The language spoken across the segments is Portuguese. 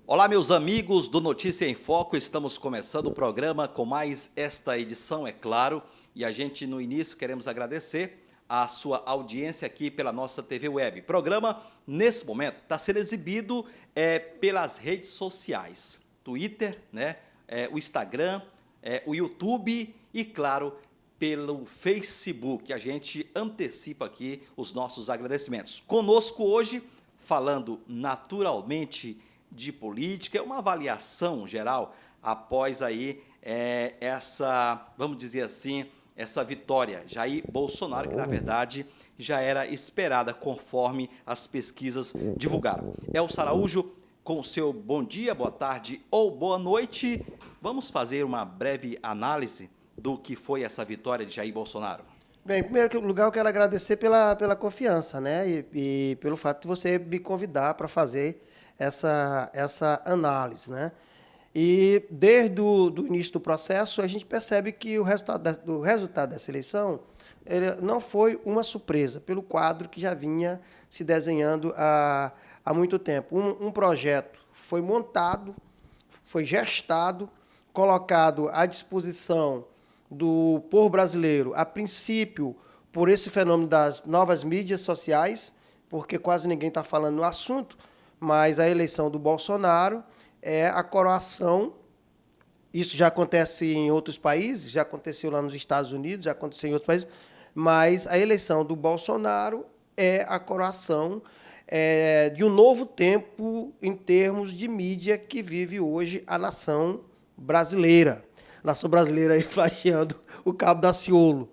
Olá, meus amigos do Notícia em Foco, estamos começando o programa com mais esta edição, é claro, e a gente, no início, queremos agradecer a sua audiência aqui pela nossa TV Web. O programa, nesse momento, está sendo exibido pelas redes sociais, Twitter, né, o Instagram, o YouTube e, claro, pelo Facebook. A gente antecipa aqui os nossos agradecimentos. Conosco hoje, falando naturalmente de política, uma avaliação geral após aí essa, vamos dizer assim, essa vitória. Jair Bolsonaro, que na verdade já era esperada conforme as pesquisas divulgaram. Elcio Araújo, com o seu bom dia, boa tarde ou boa noite, vamos fazer uma breve análise do que foi essa vitória de Jair Bolsonaro. Bem, em primeiro lugar, eu quero agradecer pela confiança, né? E pelo fato de você me convidar para fazer essa análise, né? E desde o início do processo, a gente percebe que o resultado dessa eleição ele não foi uma surpresa, pelo quadro que já vinha se desenhando há muito tempo. Um projeto foi montado, foi gestado, colocado à disposição do povo brasileiro, a princípio, por esse fenômeno das novas mídias sociais, porque quase ninguém está falando no assunto, mas a eleição do Bolsonaro é a coroação. Isso já acontece em outros países, já aconteceu lá nos Estados Unidos, já aconteceu em outros países, mas a eleição do Bolsonaro é a coroação de um novo tempo em termos de mídia que vive hoje a nação brasileira. A nação brasileira aí flageando o cabo da Ciolo,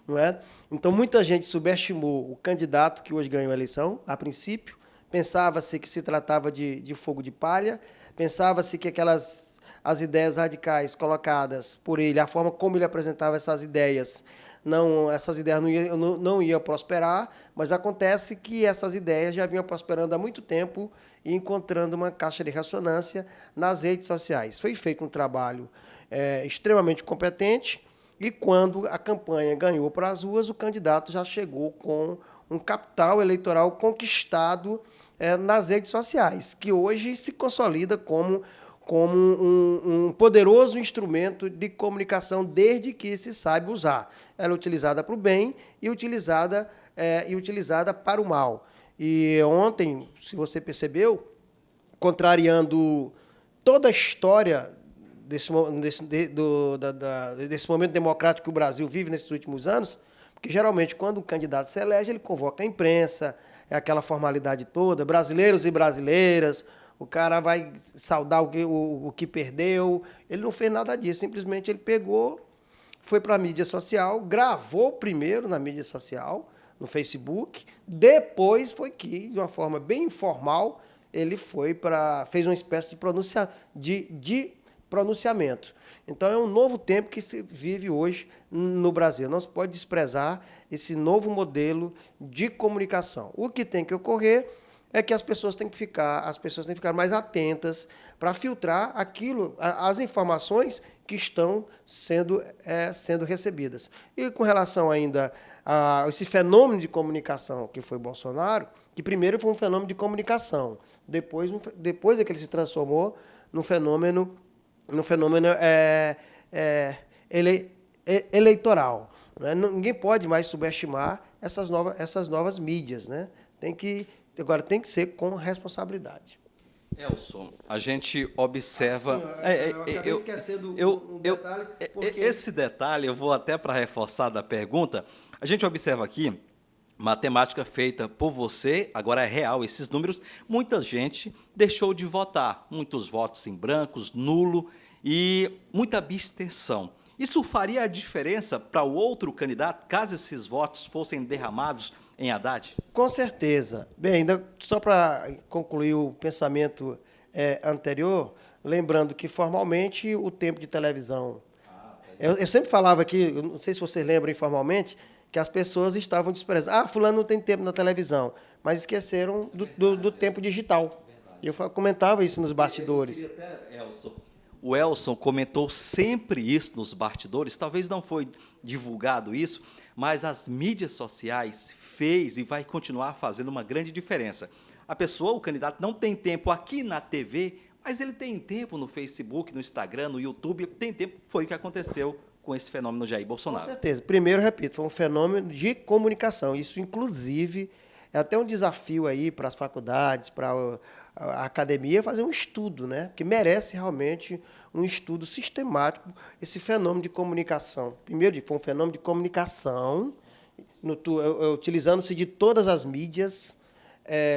não é? Então, muita gente subestimou o candidato que hoje ganhou a eleição, a princípio. Pensava-se que se tratava de fogo de palha, pensava-se que as ideias radicais colocadas por ele, a forma como ele apresentava essas ideias não iam prosperar, mas acontece que essas ideias já vinham prosperando há muito tempo e encontrando uma caixa de ressonância nas redes sociais. Foi feito um trabalho extremamente competente e quando a campanha ganhou para as ruas, o candidato já chegou com um capital eleitoral conquistado nas redes sociais, que hoje se consolida como um poderoso instrumento de comunicação, desde que se saiba usar. Ela é utilizada para o bem e utilizada para o mal. E ontem, se você percebeu, contrariando toda a história desse momento democrático que o Brasil vive nesses últimos anos, porque geralmente quando um candidato se elege, ele convoca a imprensa, é aquela formalidade toda, brasileiros e brasileiras, o cara vai saudar o que perdeu. Ele não fez nada disso, simplesmente ele pegou, foi para a mídia social, gravou primeiro na mídia social, no Facebook, depois foi que, de uma forma bem informal, ele fez uma espécie de pronunciamento. Então, é um novo tempo que se vive hoje no Brasil. Não se pode desprezar esse novo modelo de comunicação. O que tem que ocorrer é que as pessoas têm que ficar mais atentas para filtrar as informações que estão sendo recebidas. E com relação ainda a esse fenômeno de comunicação que foi Bolsonaro, que primeiro foi um fenômeno de comunicação, depois é que ele se transformou no fenômeno eleitoral. Né? Ninguém pode mais subestimar essas novas mídias. Né? Agora tem que ser com responsabilidade. Elson, a gente observa... eu acabei esquecendo um detalhe. Esse detalhe, eu vou até para reforçar da pergunta, a gente observa aqui, matemática feita por você, agora é real esses números, muita gente deixou de votar, muitos votos em brancos, nulo e muita abstenção. Isso faria a diferença para o outro candidato, caso esses votos fossem derramados em Haddad? Com certeza. Bem, ainda só para concluir o pensamento anterior, lembrando que formalmente o tempo de televisão... Eu sempre falava aqui, eu não sei se vocês lembram informalmente, que as pessoas estavam desprezando. Fulano não tem tempo na televisão, mas esqueceram do tempo digital. E eu comentava isso nos bastidores. O Elson comentou sempre isso nos bastidores, talvez não foi divulgado isso, mas as mídias sociais fez e vai continuar fazendo uma grande diferença. A pessoa, o candidato, não tem tempo aqui na TV Mas ele tem tempo no Facebook, no Instagram, no YouTube, tem tempo, foi o que aconteceu com esse fenômeno Jair Com Bolsonaro. certeza. Primeiro, repito, foi um fenômeno de comunicação. Isso, inclusive, é até um desafio aí para as faculdades, para a academia, fazer um estudo, né? Porque merece realmente um estudo sistemático esse fenômeno de comunicação. Primeiro, foi um fenômeno de comunicação, utilizando-se de todas as mídias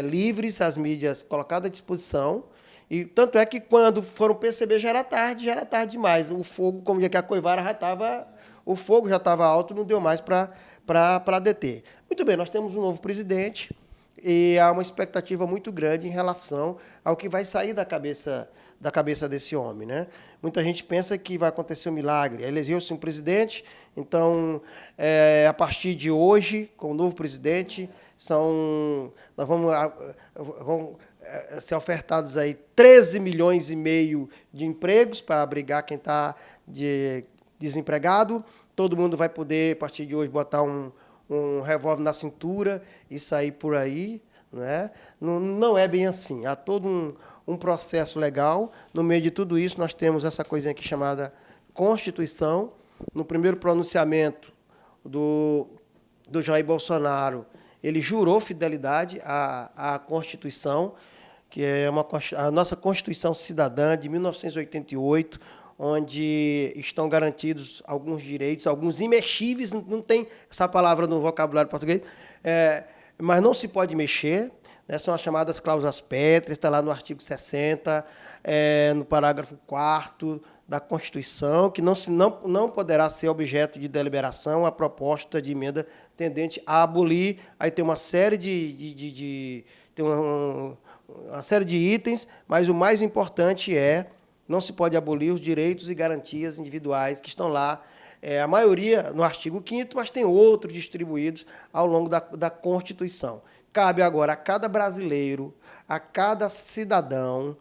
livres, as mídias colocadas à disposição. E tanto é que quando foram perceber já era tarde demais. O fogo, como já que a coivara já estava, o fogo já estava alto, não deu mais para deter. Muito bem, nós temos um novo presidente e há uma expectativa muito grande em relação ao que vai sair da cabeça desse homem, né? Muita gente pensa que vai acontecer um milagre. Elegeu-se um presidente, então, a partir de hoje, com o novo presidente, nós vamos ser ofertados aí 13 milhões e meio de empregos para abrigar quem está desempregado. Todo mundo vai poder, a partir de hoje, botar um revólver na cintura e sair por aí, né? Não é bem assim. Há todo um processo legal. No meio de tudo isso, nós temos essa coisinha aqui chamada Constituição. No primeiro pronunciamento do Jair Bolsonaro, ele jurou fidelidade à Constituição, que é a nossa Constituição Cidadã de 1988, onde estão garantidos alguns direitos, alguns imexíveis, não tem essa palavra no vocabulário português, mas não se pode mexer, né, são as chamadas cláusulas pétreas, está lá no artigo 60, no parágrafo 4º da Constituição, que não poderá ser objeto de deliberação a proposta de emenda tendente a abolir. Aí tem uma série uma série de itens, mas o mais importante não se pode abolir os direitos e garantias individuais que estão lá, a maioria no artigo 5º, mas tem outros distribuídos ao longo da Constituição. Cabe agora a cada brasileiro, a cada cidadão,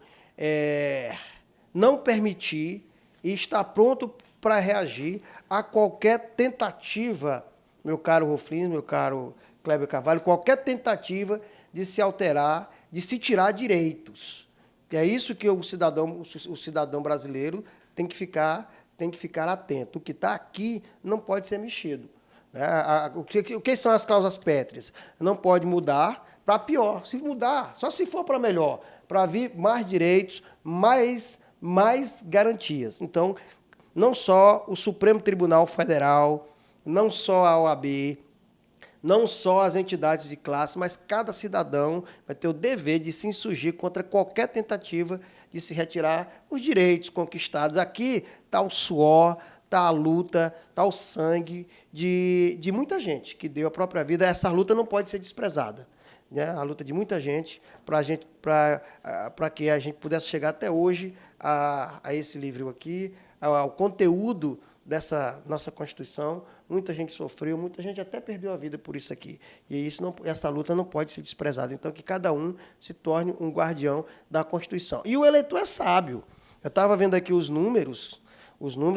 não permitir e estar pronto para reagir a qualquer tentativa, meu caro Ruflino, meu caro Cléber Carvalho, qualquer tentativa de se alterar, de se tirar direitos. E é isso que o cidadão brasileiro tem que ficar atento. O que está aqui não pode ser mexido. O que são as cláusulas pétreas? Não pode mudar para pior. Se mudar, só se for para melhor, para vir mais direitos, mais garantias. Então, não só o Supremo Tribunal Federal, não só a OAB, não só as entidades de classe, mas cada cidadão vai ter o dever de se insurgir contra qualquer tentativa de se retirar os direitos conquistados. Aqui está o suor, está a luta, está o sangue de muita gente que deu a própria vida. Essa luta não pode ser desprezada, né? A luta de muita gente para que a gente pudesse chegar até hoje a esse livro aqui, ao conteúdo dessa nossa Constituição. Muita gente sofreu, muita gente até perdeu a vida por isso aqui. E essa luta não pode ser desprezada. Então, que cada um se torne um guardião da Constituição. E o eleitor é sábio. Eu estava vendo aqui os números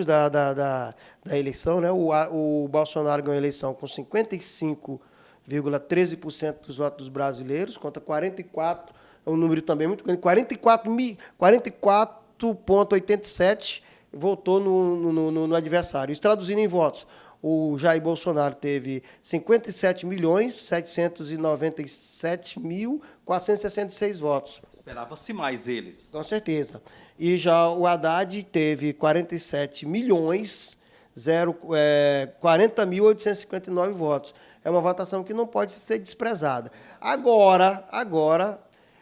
da eleição, né? O Bolsonaro ganhou a eleição com 55,13% dos votos dos brasileiros, contra 44%, é um número também muito grande, 44,87% votou no adversário. Isso traduzindo em votos, o Jair Bolsonaro teve 57.797.466 votos. Esperava-se mais eles. Com certeza. E já o Haddad teve 40.859 votos. É uma votação que não pode ser desprezada. Agora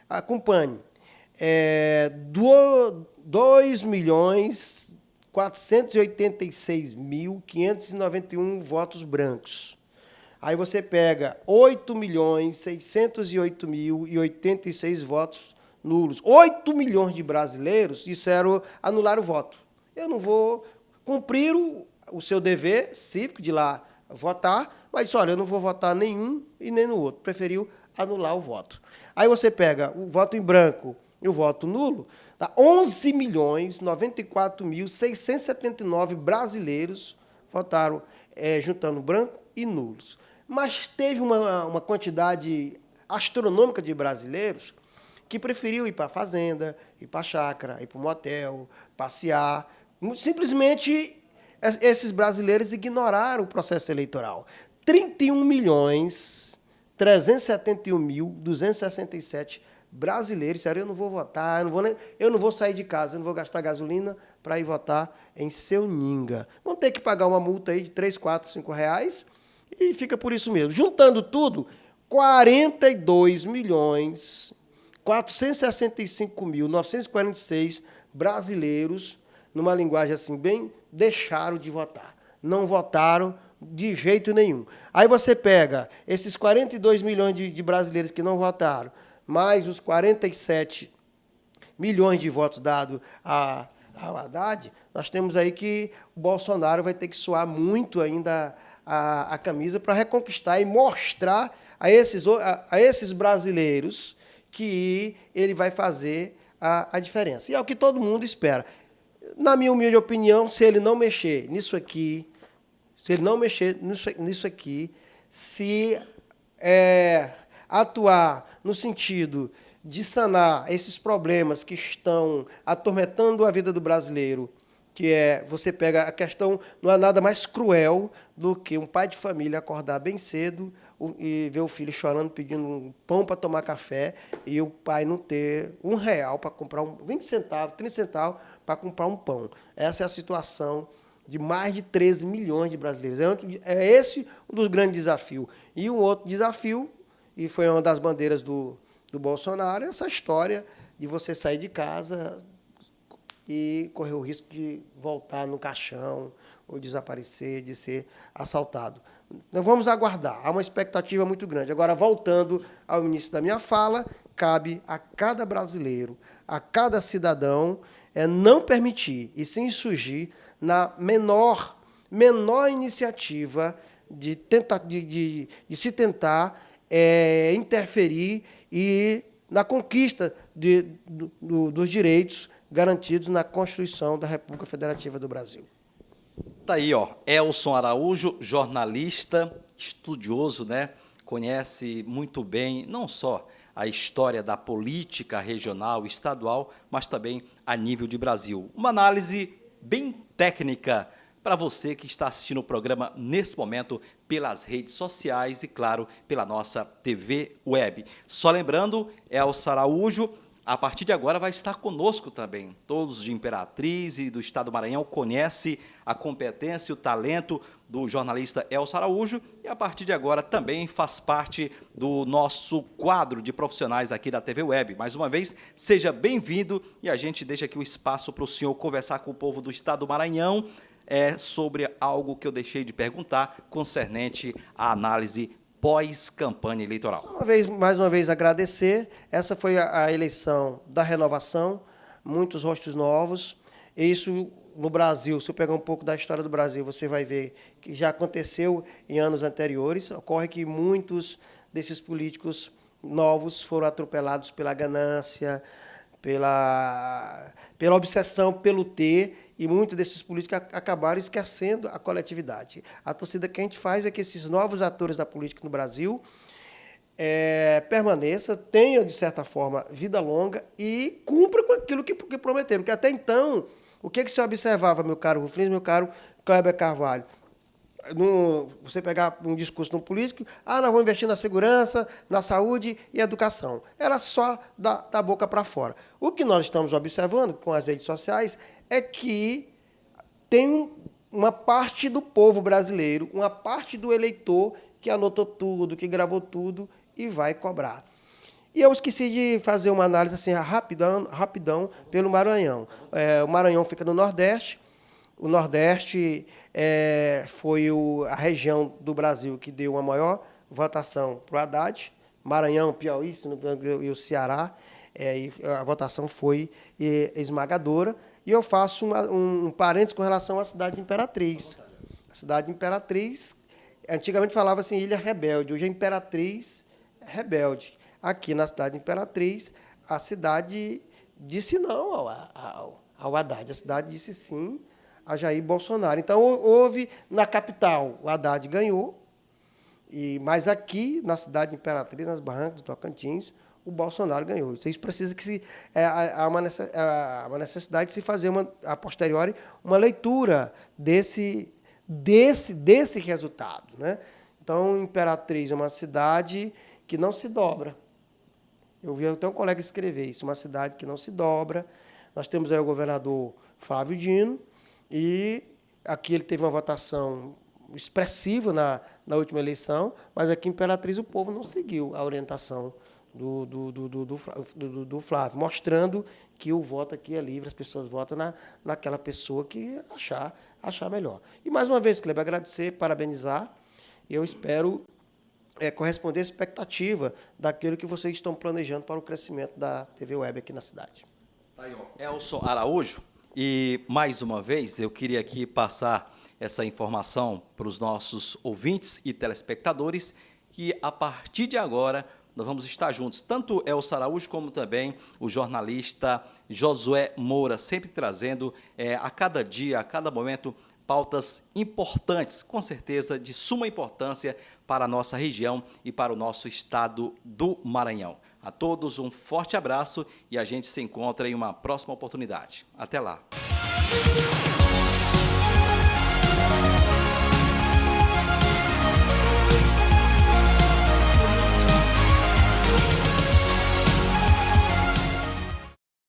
acompanhe. 2.486.591 votos brancos. Aí você pega 8.608.086 votos nulos. 8 milhões de brasileiros disseram anular o voto. Eu não vou cumprir o seu dever cívico de ir lá votar, mas olha, eu não vou votar nenhum e nem no outro. Preferiu anular o voto. Aí você pega o voto em branco e o voto nulo, tá? 11.094.679 brasileiros votaram juntando branco e nulos. Mas teve uma quantidade astronômica de brasileiros que preferiu ir para a fazenda, ir para a chácara, ir para o motel, passear. Simplesmente, esses brasileiros ignoraram o processo eleitoral. 31.371.267 brasileiros, sério, eu não vou votar, eu não vou sair de casa, eu não vou gastar gasolina para ir votar em Seu Ninga. Vão ter que pagar uma multa aí de 3, 4, 5 reais e fica por isso mesmo. Juntando tudo, 42.465.946 brasileiros, numa linguagem assim bem, deixaram de votar. Não votaram de jeito nenhum. Aí você pega esses 42 milhões de brasileiros que não votaram, mais os 47 milhões de votos dados ao Haddad, nós temos aí que o Bolsonaro vai ter que suar muito ainda a camisa para reconquistar e mostrar a esses brasileiros que ele vai fazer a diferença. E é o que todo mundo espera. Na minha humilde opinião, se ele não mexer nisso aqui, se atuar no sentido de sanar esses problemas que estão atormentando a vida do brasileiro, que você pega a questão, não há nada mais cruel do que um pai de família acordar bem cedo e ver o filho chorando, pedindo um pão para tomar café, e o pai não ter R$1 para comprar 20 centavos, 30 centavos para comprar um pão. Essa é a situação de mais de 13 milhões de brasileiros. É esse um dos grandes desafios. E um outro desafio, e foi uma das bandeiras do Bolsonaro, é essa história de você sair de casa e correr o risco de voltar no caixão, ou desaparecer, de ser assaltado. Nós vamos aguardar, há uma expectativa muito grande. Agora, voltando ao início da minha fala, cabe a cada brasileiro, a cada cidadão, não permitir e se insurgir na menor iniciativa de se tentar interferir na conquista dos direitos garantidos na Constituição da República Federativa do Brasil. Tá aí, ó, Elson Araújo, jornalista, estudioso, né? Conhece muito bem, não só a história da política regional, estadual, mas também a nível de Brasil. Uma análise bem técnica para você que está assistindo o programa nesse momento pelas redes sociais e, claro, pela nossa TV Web. Só lembrando, Elson Araújo, a partir de agora vai estar conosco também. Todos de Imperatriz e do Estado do Maranhão conhecem a competência e o talento do jornalista Elson Araújo e a partir de agora também faz parte do nosso quadro de profissionais aqui da TV Web. Mais uma vez, seja bem-vindo e a gente deixa aqui o espaço para o senhor conversar com o povo do Estado do Maranhão sobre algo que eu deixei de perguntar concernente à análise pós-campanha eleitoral. Mais uma vez agradecer. Essa foi a eleição da renovação, muitos rostos novos. Isso no Brasil, se eu pegar um pouco da história do Brasil, você vai ver que já aconteceu em anos anteriores. Ocorre que muitos desses políticos novos foram atropelados pela ganância, pela obsessão pelo ter, e muitos desses políticos acabaram esquecendo a coletividade. A torcida que a gente faz é que esses novos atores da política no Brasil permaneçam, tenham, de certa forma, vida longa e cumpram com aquilo que prometeram. Porque até então, o que se observava, meu caro Ruflins, meu caro Kleber Carvalho? Você pegar um discurso de um político, nós vamos investir na segurança, na saúde e educação. Era só da boca para fora. O que nós estamos observando com as redes sociais é que tem uma parte do povo brasileiro, uma parte do eleitor que anotou tudo, que gravou tudo e vai cobrar. E eu esqueci de fazer uma análise assim, rapidão pelo Maranhão. O Maranhão fica no Nordeste. O Nordeste foi a região do Brasil que deu a maior votação para o Haddad. Maranhão, Piauí e o Ceará. A votação foi esmagadora. E eu faço um parênteses com relação à cidade de Imperatriz. A cidade de Imperatriz, antigamente falava assim, Ilha Rebelde. Hoje é Imperatriz Rebelde. Aqui na cidade de Imperatriz, a cidade disse não ao Haddad. A cidade disse sim a Jair Bolsonaro. Então, houve na capital, o Haddad ganhou, mas aqui, na cidade de Imperatriz, nas Barrancas do Tocantins, o Bolsonaro ganhou. Isso precisa que há uma necessidade de se fazer, a posteriori, uma leitura desse resultado, né? Então, Imperatriz é uma cidade que não se dobra. Eu vi até um colega escrever isso, uma cidade que não se dobra. Nós temos aí o governador Flávio Dino, e aqui ele teve uma votação expressiva na última eleição, mas aqui em Imperatriz o povo não seguiu a orientação do Flávio, mostrando que o voto aqui é livre, as pessoas votam naquela pessoa que achar melhor. E mais uma vez, Kleber, agradecer, parabenizar, e eu espero corresponder à expectativa daquilo que vocês estão planejando para o crescimento da TV Web aqui na cidade. Aí, ó, Elson Araújo, e mais uma vez eu queria aqui passar essa informação para os nossos ouvintes e telespectadores, que a partir de agora nós vamos estar juntos, tanto Elson Araújo como também o jornalista Josué Moura, sempre trazendo a cada dia, a cada momento, pautas importantes, com certeza de suma importância para a nossa região e para o nosso estado do Maranhão. A todos um forte abraço e a gente se encontra em uma próxima oportunidade. Até lá!